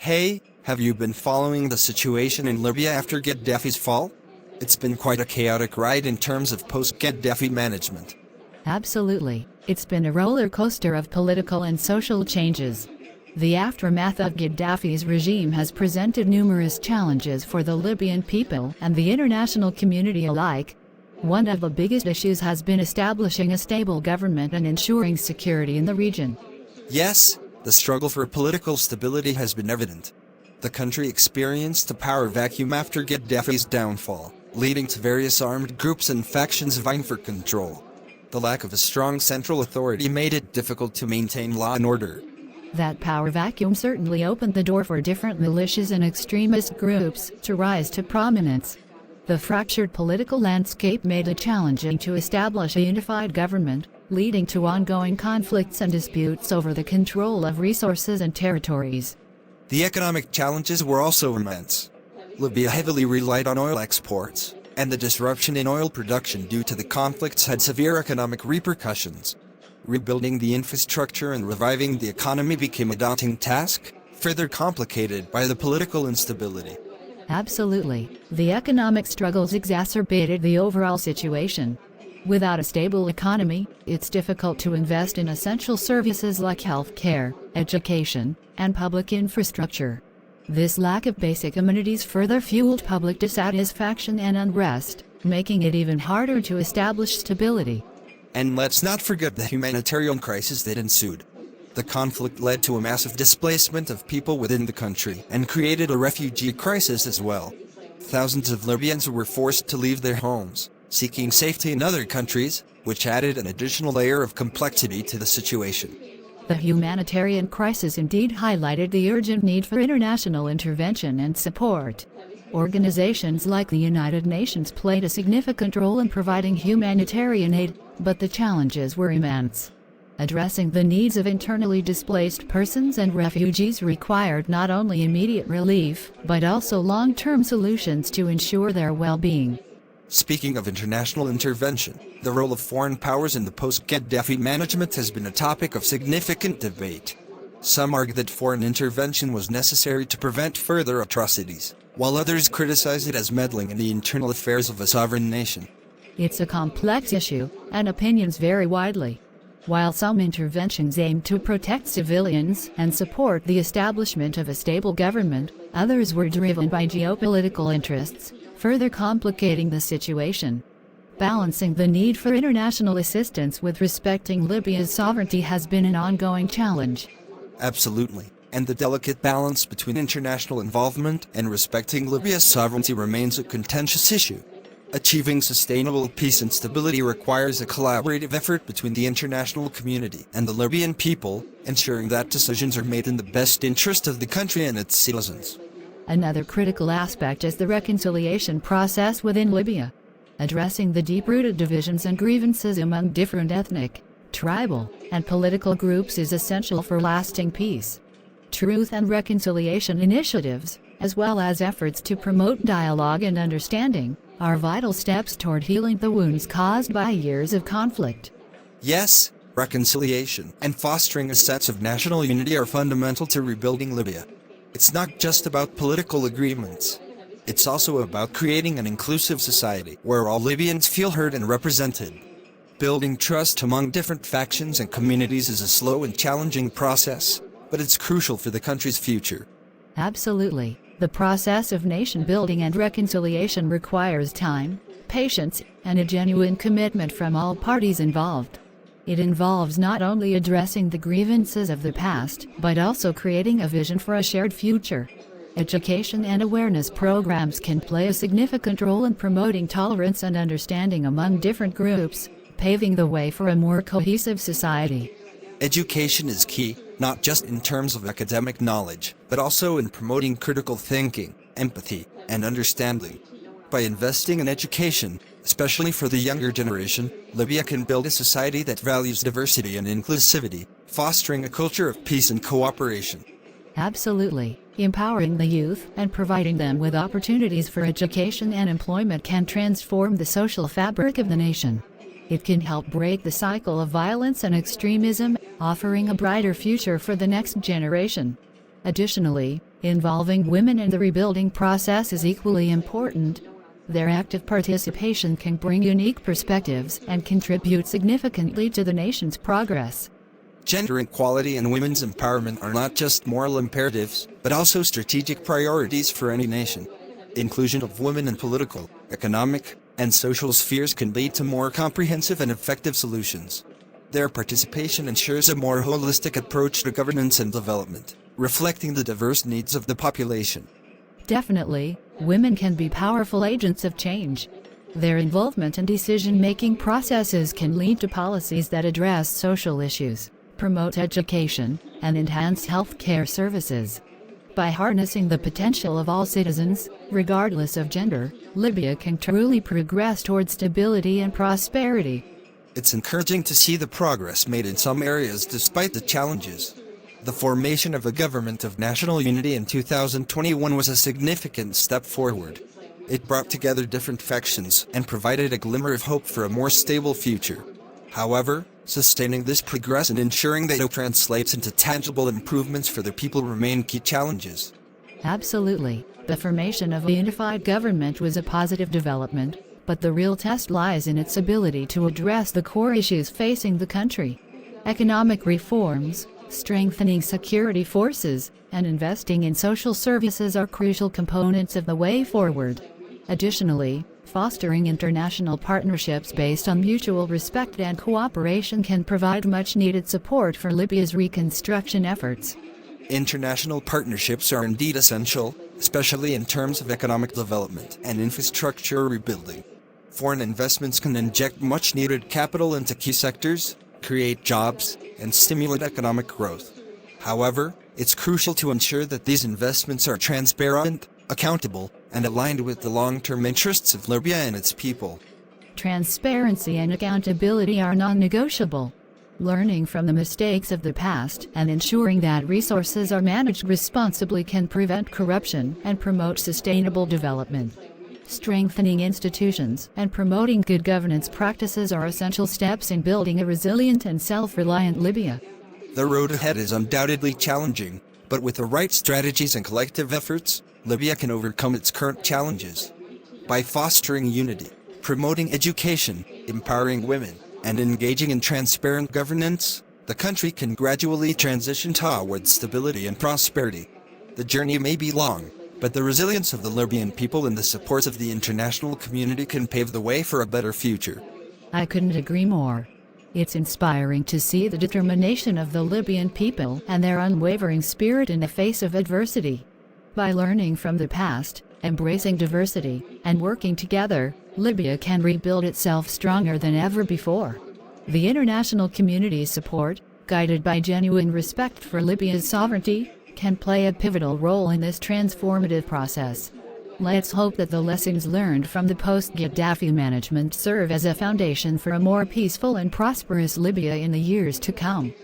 Hey, have you been following the situation in Libya after Gaddafi's fall? It's been quite a chaotic ride in terms of post-Gaddafi management. Absolutely. It's been a roller coaster of political and social changes. The aftermath of Gaddafi's regime has presented numerous challenges for the Libyan people and the international community alike. One of the biggest issues has been establishing a stable government and ensuring security in the region. Yes, the struggle for political stability has been evident. The country experienced a power vacuum after Gaddafi's downfall, leading to various armed groups and factions vying for control. The lack of a strong central authority made it difficult to maintain law and order. That power vacuum certainly opened the door for different militias and extremist groups to rise to prominence. The fractured political landscape made it challenging to establish a unified government, leading to ongoing conflicts and disputes over the control of resources and territories. The economic challenges were also immense. Libya heavily relied on oil exports, and the disruption in oil production due to the conflicts had severe economic repercussions. Rebuilding the infrastructure and reviving the economy became a daunting task, further complicated by the political instability. Absolutely. The economic struggles exacerbated the overall situation. Without a stable economy, it's difficult to invest in essential services like healthcare, education, and public infrastructure. This lack of basic amenities further fueled public dissatisfaction and unrest, making it even harder to establish stability. And let's not forget the humanitarian crisis that ensued. The conflict led to a massive displacement of people within the country and created a refugee crisis as well. Thousands of Libyans were forced to leave their homes, seeking safety in other countries, which added an additional layer of complexity to the situation. The humanitarian crisis indeed highlighted the urgent need for international intervention and support. Organizations like the United Nations played a significant role in providing humanitarian aid, but the challenges were immense. Addressing the needs of internally displaced persons and refugees required not only immediate relief, but also long-term solutions to ensure their well-being. Speaking of international intervention, the role of foreign powers in the post-Gaddafi management has been a topic of significant debate. Some argue that foreign intervention was necessary to prevent further atrocities, while others criticize it as meddling in the internal affairs of a sovereign nation. It's a complex issue, and opinions vary widely. While some interventions aim to protect civilians and support the establishment of a stable government, others were driven by geopolitical interests, further complicating the situation. Balancing the need for international assistance with respecting Libya's sovereignty has been an ongoing challenge. Absolutely. And the delicate balance between international involvement and respecting Libya's sovereignty remains a contentious issue. Achieving sustainable peace and stability requires a collaborative effort between the international community and the Libyan people, ensuring that decisions are made in the best interest of the country and its citizens. Another critical aspect is the reconciliation process within Libya. Addressing the deep-rooted divisions and grievances among different ethnic, tribal, and political groups is essential for lasting peace. Truth and reconciliation initiatives, as well as efforts to promote dialogue and understanding, are vital steps toward healing the wounds caused by years of conflict. Yes, reconciliation and fostering a sense of national unity are fundamental to rebuilding Libya. It's not just about political agreements. It's also about creating an inclusive society where all Libyans feel heard and represented. Building trust among different factions and communities is a slow and challenging process, but it's crucial for the country's future. Absolutely. The process of nation building and reconciliation requires time, patience, and a genuine commitment from all parties involved. It involves not only addressing the grievances of the past, but also creating a vision for a shared future. Education and awareness programs can play a significant role in promoting tolerance and understanding among different groups, paving the way for a more cohesive society. Education is key, not just in terms of academic knowledge, but also in promoting critical thinking, empathy, and understanding. By investing in education, especially for the younger generation, Libya can build a society that values diversity and inclusivity, fostering a culture of peace and cooperation. Absolutely. Empowering the youth and providing them with opportunities for education and employment can transform the social fabric of the nation. It can help break the cycle of violence and extremism, offering a brighter future for the next generation. Additionally, Involving women in the rebuilding process is equally important. Their active participation can bring unique perspectives and contribute significantly to the nation's progress. Gender equality and women's empowerment are not just moral imperatives, but also strategic priorities for any nation. Inclusion of women in political, economic, and social spheres can lead to more comprehensive and effective solutions. Their participation ensures a more holistic approach to governance and development, reflecting the diverse needs of the population. Definitely, women can be powerful agents of change. Their involvement in decision-making processes can lead to policies that address social issues, promote education, and enhance healthcare services. By harnessing the potential of all citizens, regardless of gender, Libya can truly progress toward stability and prosperity. It's encouraging to see the progress made in some areas despite the challenges. The formation of a government of national unity in 2021 was a significant step forward. It brought together different factions and provided a glimmer of hope for a more stable future. However, sustaining this progress and ensuring that it translates into tangible improvements for the people remain key challenges. Absolutely. The formation of a unified government was a positive development, but the real test lies in its ability to address the core issues facing the country. Economic reforms, strengthening security forces, and investing in social services are crucial components of the way forward. Additionally, fostering international partnerships based on mutual respect and cooperation can provide much-needed support for Libya's reconstruction efforts. International partnerships are indeed essential, especially in terms of economic development and infrastructure rebuilding. Foreign investments can inject much-needed capital into key sectors, create jobs, and stimulate economic growth. However, it's crucial to ensure that these investments are transparent, accountable, and aligned with the long-term interests of Libya and its people. Transparency and accountability are non-negotiable. Learning from the mistakes of the past and ensuring that resources are managed responsibly can prevent corruption and promote sustainable development. Strengthening institutions and promoting good governance practices are essential steps in building a resilient and self-reliant Libya. The road ahead is undoubtedly challenging, but with the right strategies and collective efforts, Libya can overcome its current challenges. By fostering unity, promoting education, empowering women, and engaging in transparent governance, the country can gradually transition towards stability and prosperity. The journey may be long, but the resilience of the Libyan people and the support of the international community can pave the way for a better future. I couldn't agree more. It's inspiring to see the determination of the Libyan people and their unwavering spirit in the face of adversity. By learning from the past, embracing diversity, and working together, Libya can rebuild itself stronger than ever before. The international community's support, guided by genuine respect for Libya's sovereignty, can play a pivotal role in this transformative process. Let's hope that the lessons learned from the post-Gaddafi management serve as a foundation for a more peaceful and prosperous Libya in the years to come.